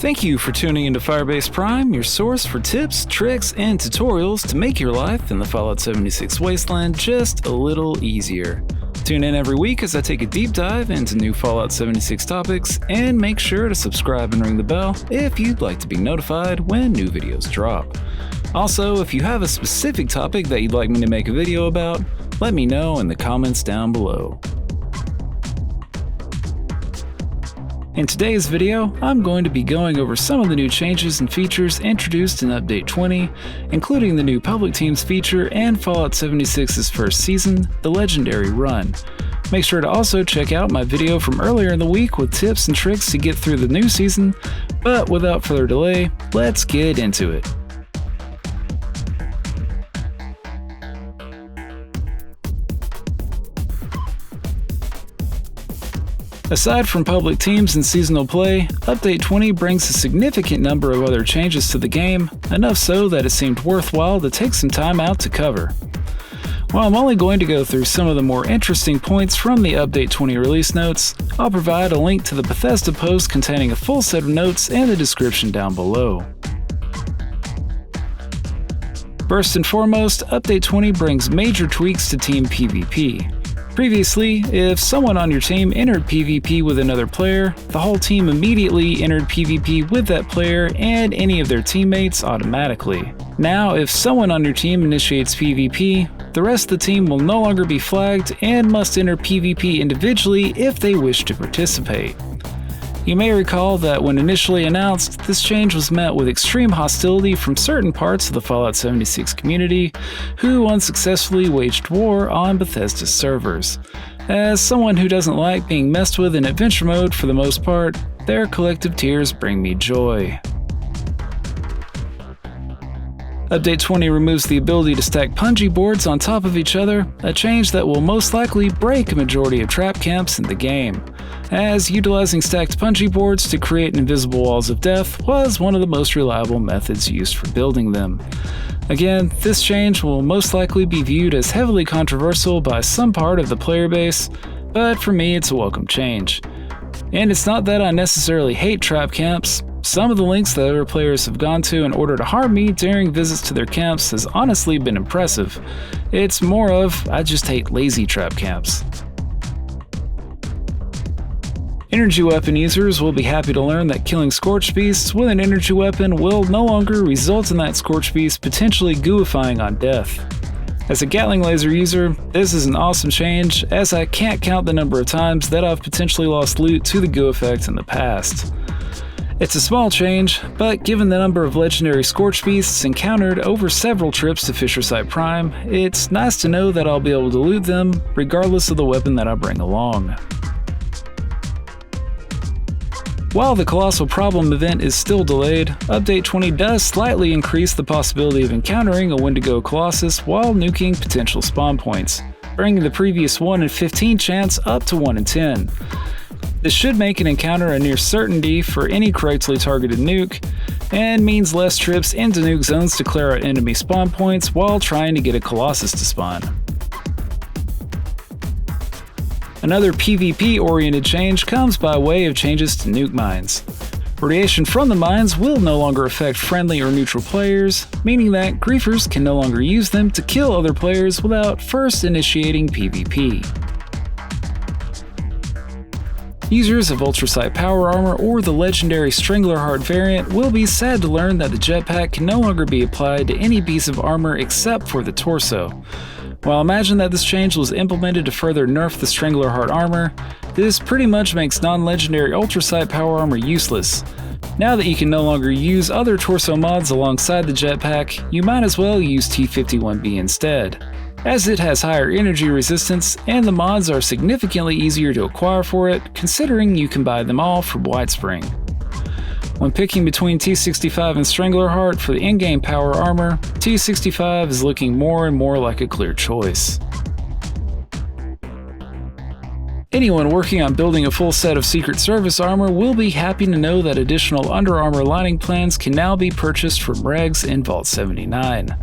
Thank you for tuning into Firebase Prime, your source for tips, tricks, and tutorials to make your life in the Fallout 76 wasteland just a little easier. Tune in every week as I take a deep dive into new Fallout 76 topics, and make sure to subscribe and ring the bell if you'd like to be notified when new videos drop. Also, if you have a specific topic that you'd like me to make a video about, let me know in the comments down below. In today's video, I'm going to be going over some of the new changes and features introduced in Update 20, including the new Public Teams feature and Fallout 76's first season, the Legendary Run. Make sure to also check out my video from earlier in the week with tips and tricks to get through the new season, but without further delay, let's get into it. Aside from public teams and seasonal play, Update 20 brings a significant number of other changes to the game, enough so that it seemed worthwhile to take some time out to cover. While I'm only going to go through some of the more interesting points from the Update 20 release notes, I'll provide a link to the Bethesda post containing a full set of notes in the description down below. First and foremost, Update 20 brings major tweaks to Team PvP. Previously, if someone on your team entered PvP with another player, the whole team immediately entered PvP with that player and any of their teammates automatically. Now, if someone on your team initiates PvP, the rest of the team will no longer be flagged and must enter PvP individually if they wish to participate. You may recall that when initially announced, this change was met with extreme hostility from certain parts of the Fallout 76 community, who unsuccessfully waged war on Bethesda's servers. As someone who doesn't like being messed with in adventure mode for the most part, their collective tears bring me joy. Update 20 removes the ability to stack punji boards on top of each other, a change that will most likely break a majority of trap camps in the game, as utilizing stacked punji boards to create invisible walls of death was one of the most reliable methods used for building them. Again, this change will most likely be viewed as heavily controversial by some part of the player base, but for me it's a welcome change. And it's not that I necessarily hate trap camps. Some of the links that other players have gone to in order to harm me during visits to their camps has honestly been impressive. It's more of, I just hate lazy trap camps. Energy weapon users will be happy to learn that killing Scorch Beasts with an energy weapon will no longer result in that Scorch Beast potentially gooifying on death. As a Gatling laser user, this is an awesome change, as I can't count the number of times that I've potentially lost loot to the goo effect in the past. It's a small change, but given the number of legendary Scorch Beasts encountered over several trips to Fisher Site Prime, it's nice to know that I'll be able to loot them regardless of the weapon that I bring along. While the Colossal Problem event is still delayed, Update 20 does slightly increase the possibility of encountering a Wendigo Colossus while nuking potential spawn points, bringing the previous 1 in 15 chance up to 1 in 10. This should make an encounter a near certainty for any correctly targeted nuke, and means less trips into nuke zones to clear out enemy spawn points while trying to get a Colossus to spawn. Another PvP-oriented change comes by way of changes to nuke mines. Radiation from the mines will no longer affect friendly or neutral players, meaning that griefers can no longer use them to kill other players without first initiating PvP. Users of Ultrasight Power Armor or the legendary Stranglerheart variant will be sad to learn that the jetpack can no longer be applied to any piece of armor except for the torso. While I imagine that this change was implemented to further nerf the Stranglerheart armor, this pretty much makes non-legendary Ultrasight Power Armor useless. Now that you can no longer use other torso mods alongside the jetpack, you might as well use T51B instead, as it has higher energy resistance and the mods are significantly easier to acquire for it, considering you can buy them all from Whitespring. When picking between T65 and Stranglerheart for the in-game power armor, T65 is looking more and more like a clear choice. Anyone working on building a full set of Secret Service armor will be happy to know that additional Under Armor lining plans can now be purchased from Regs in Vault 79.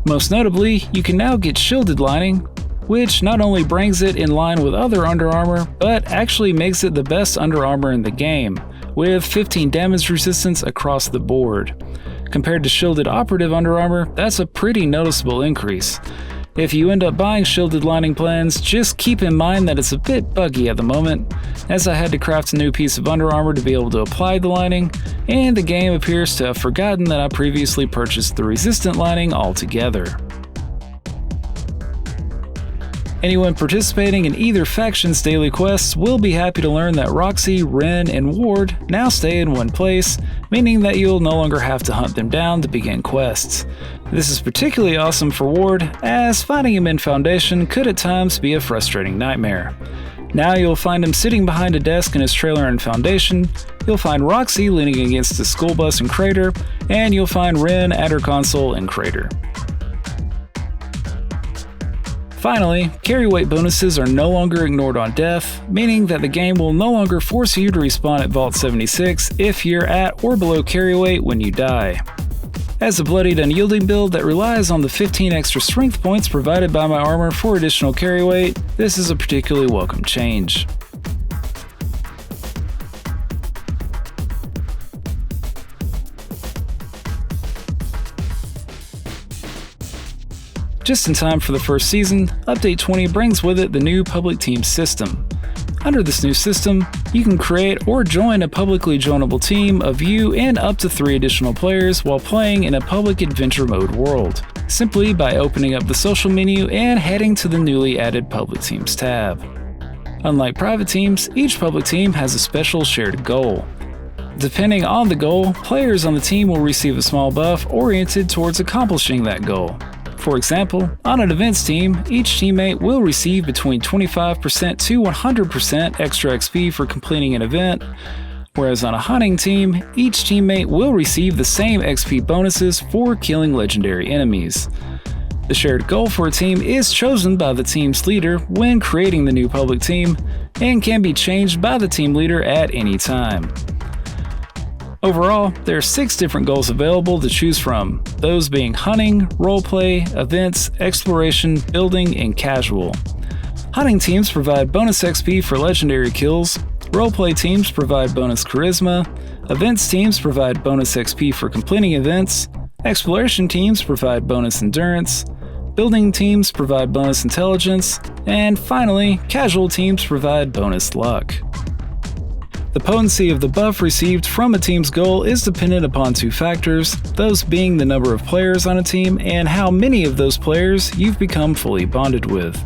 Most notably, you can now get shielded lining, which not only brings it in line with other Under Armor, but actually makes it the best Under Armor in the game, with 15 damage resistance across the board. Compared to Shielded Operative Under Armor, that's a pretty noticeable increase. If you end up buying shielded lining plans, just keep in mind that it's a bit buggy at the moment, as I had to craft a new piece of Under Armor to be able to apply the lining, and the game appears to have forgotten that I previously purchased the resistant lining altogether. Anyone participating in either faction's daily quests will be happy to learn that Roxy, Ren, and Ward now stay in one place, meaning that you'll no longer have to hunt them down to begin quests. This is particularly awesome for Ward, as finding him in Foundation could at times be a frustrating nightmare. Now you'll find him sitting behind a desk in his trailer in Foundation, you'll find Roxy leaning against the school bus in Crater, and you'll find Ren at her console in Crater. Finally, carry weight bonuses are no longer ignored on death, meaning that the game will no longer force you to respawn at Vault 76 if you're at or below carry weight when you die. As a bloodied unyielding build that relies on the 15 extra strength points provided by my armor for additional carry weight, this is a particularly welcome change. Just in time for the first season, Update 20 brings with it the new public team system. Under this new system, you can create or join a publicly joinable team of you and up to 3 additional players while playing in a public adventure mode world, simply by opening up the social menu and heading to the newly added Public Teams tab. Unlike private teams, each public team has a special shared goal. Depending on the goal, players on the team will receive a small buff oriented towards accomplishing that goal. For example, on an events team, each teammate will receive between 25% to 100% extra XP for completing an event, whereas on a hunting team, each teammate will receive the same XP bonuses for killing legendary enemies. The shared goal for a team is chosen by the team's leader when creating the new public team, and can be changed by the team leader at any time. Overall, there are 6 different goals available to choose from, those being hunting, roleplay, events, exploration, building, and casual. Hunting teams provide bonus XP for legendary kills, roleplay teams provide bonus charisma, events teams provide bonus XP for completing events, exploration teams provide bonus endurance, building teams provide bonus intelligence, and finally, casual teams provide bonus luck. The potency of the buff received from a team's goal is dependent upon 2 factors, those being the number of players on a team and how many of those players you've become fully bonded with.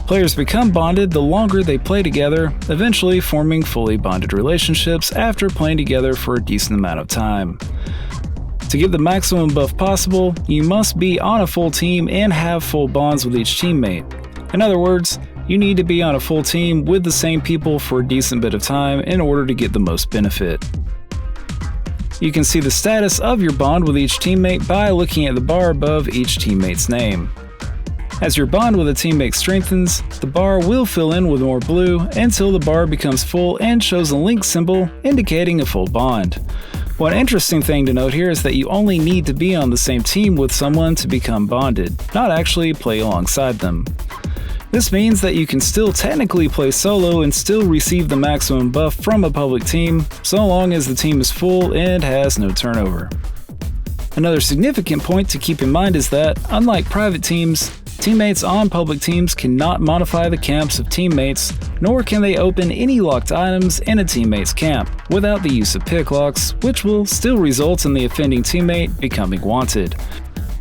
Players become bonded the longer they play together, eventually forming fully bonded relationships after playing together for a decent amount of time. To get the maximum buff possible, you must be on a full team and have full bonds with each teammate. In other words, you need to be on a full team with the same people for a decent bit of time in order to get the most benefit. You can see the status of your bond with each teammate by looking at the bar above each teammate's name. As your bond with a teammate strengthens, the bar will fill in with more blue until the bar becomes full and shows a link symbol indicating a full bond. One interesting thing to note here is that you only need to be on the same team with someone to become bonded, not actually play alongside them. This means that you can still technically play solo and still receive the maximum buff from a public team, so long as the team is full and has no turnover. Another significant point to keep in mind is that, unlike private teams, teammates on public teams cannot modify the camps of teammates, nor can they open any locked items in a teammate's camp without the use of pick locks, which will still result in the offending teammate becoming wanted.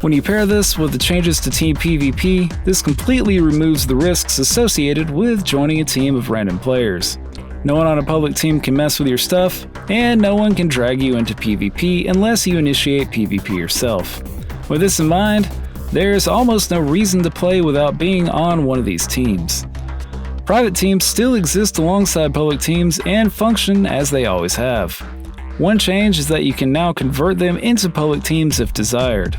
When you pair this with the changes to Team PvP, this completely removes the risks associated with joining a team of random players. No one on a public team can mess with your stuff, and no one can drag you into PvP unless you initiate PvP yourself. With this in mind, there's almost no reason to play without being on one of these teams. Private teams still exist alongside public teams and function as they always have. One change is that you can now convert them into public teams if desired.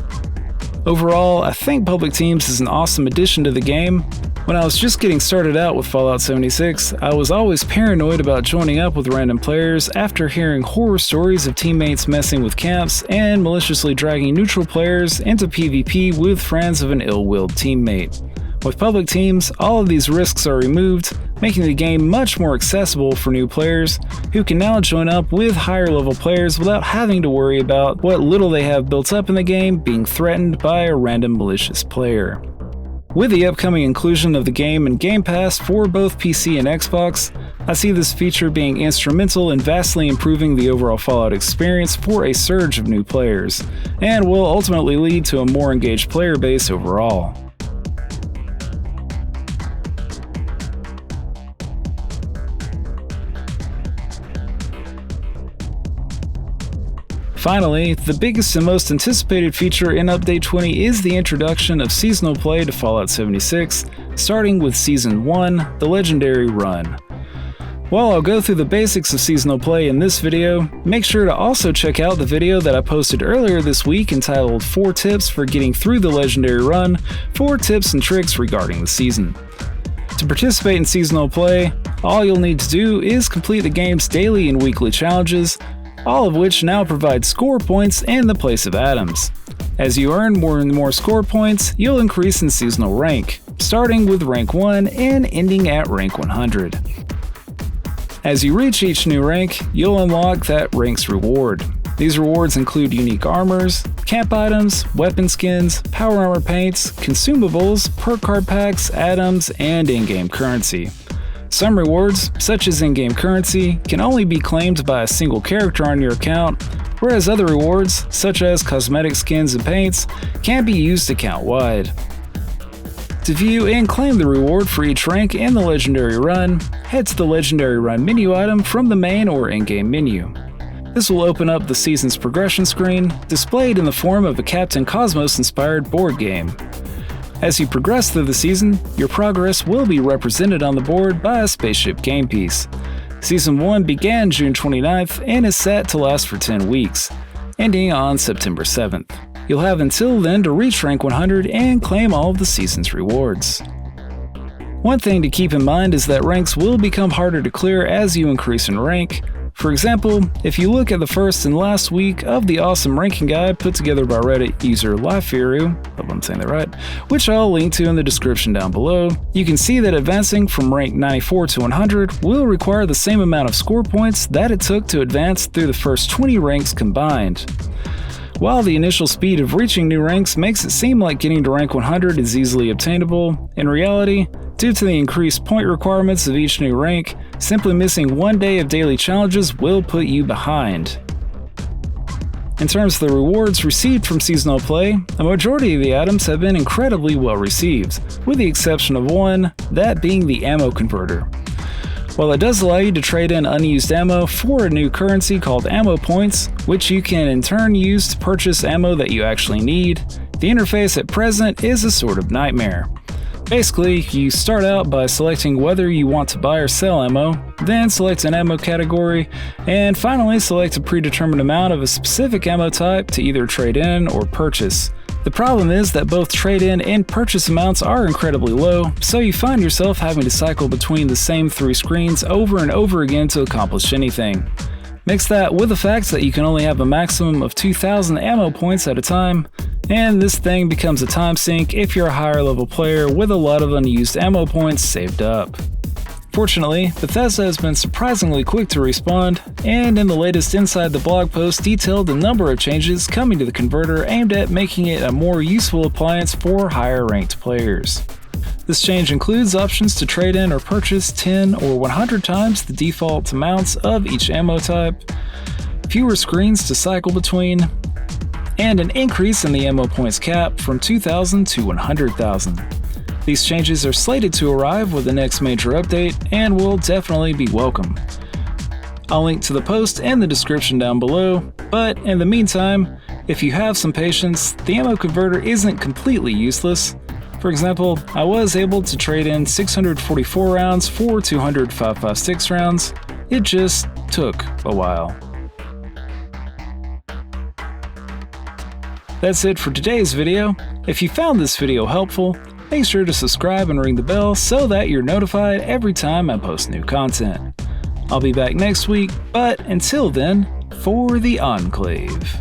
Overall, I think public teams is an awesome addition to the game. When I was just getting started out with Fallout 76, I was always paranoid about joining up with random players after hearing horror stories of teammates messing with camps and maliciously dragging neutral players into PvP with friends of an ill-willed teammate. With public teams, all of these risks are removed, making the game much more accessible for new players who can now join up with higher level players without having to worry about what little they have built up in the game being threatened by a random malicious player. With the upcoming inclusion of the game in Game Pass for both PC and Xbox, I see this feature being instrumental in vastly improving the overall Fallout experience for a surge of new players, and will ultimately lead to a more engaged player base overall. Finally, the biggest and most anticipated feature in Update 20 is the introduction of seasonal play to Fallout 76, starting with Season 1, the Legendary Run. While I'll go through the basics of seasonal play in this video, make sure to also check out the video that I posted earlier this week entitled 4 Tips for Getting Through the Legendary Run, 4 Tips and Tricks Regarding the Season. To participate in seasonal play, all you'll need to do is complete the game's daily and weekly challenges, all of which now provide score points in the place of atoms. As you earn more and more score points, you'll increase in seasonal rank, starting with rank 1 and ending at rank 100. As you reach each new rank, you'll unlock that rank's reward. These rewards include unique armors, camp items, weapon skins, power armor paints, consumables, perk card packs, atoms, and in-game currency. Some rewards, such as in-game currency, can only be claimed by a single character on your account, whereas other rewards, such as cosmetic skins and paints, can be used account-wide. To view and claim the reward for each rank in the Legendary Run, head to the Legendary Run menu item from the main or in-game menu. This will open up the season's progression screen, displayed in the form of a Captain Cosmos-inspired board game. As you progress through the season, your progress will be represented on the board by a spaceship game piece. Season 1 began June 29th and is set to last for 10 weeks, ending on September 7th. You'll have until then to reach rank 100 and claim all of the season's rewards. One thing to keep in mind is that ranks will become harder to clear as you increase in rank. For example, if you look at the first and last week of the awesome ranking guide put together by Reddit user Lifiru, hope I'm saying that right, which I'll link to in the description down below, you can see that advancing from rank 94 to 100 will require the same amount of score points that it took to advance through the first 20 ranks combined. While the initial speed of reaching new ranks makes it seem like getting to rank 100 is easily obtainable, in reality, due to the increased point requirements of each new rank, simply missing one day of daily challenges will put you behind. In terms of the rewards received from seasonal play, a majority of the items have been incredibly well received, with the exception of one, that being the ammo converter. While it does allow you to trade in unused ammo for a new currency called ammo points, which you can in turn use to purchase ammo that you actually need, the interface at present is a sort of nightmare. Basically, you start out by selecting whether you want to buy or sell ammo, then select an ammo category, and finally select a predetermined amount of a specific ammo type to either trade in or purchase. The problem is that both trade-in and purchase amounts are incredibly low, so you find yourself having to cycle between the same 3 screens over and over again to accomplish anything. Mix that with the fact that you can only have a maximum of 2,000 ammo points at a time, and this thing becomes a time sink if you're a higher level player with a lot of unused ammo points saved up. Fortunately, Bethesda has been surprisingly quick to respond, and in the latest Inside the Blog post detailed a number of changes coming to the converter aimed at making it a more useful appliance for higher ranked players. This change includes options to trade in or purchase 10 or 100 times the default amounts of each ammo type, fewer screens to cycle between, and an increase in the ammo points cap from 2,000 to 100,000. These changes are slated to arrive with the next major update and will definitely be welcome. I'll link to the post in the description down below, but in the meantime, if you have some patience, the ammo converter isn't completely useless. For example, I was able to trade in 644 rounds for 200 5.56 rounds. It just took a while. That's it for today's video. If you found this video helpful, make sure to subscribe and ring the bell so that you're notified every time I post new content. I'll be back next week, but until then, for the Enclave.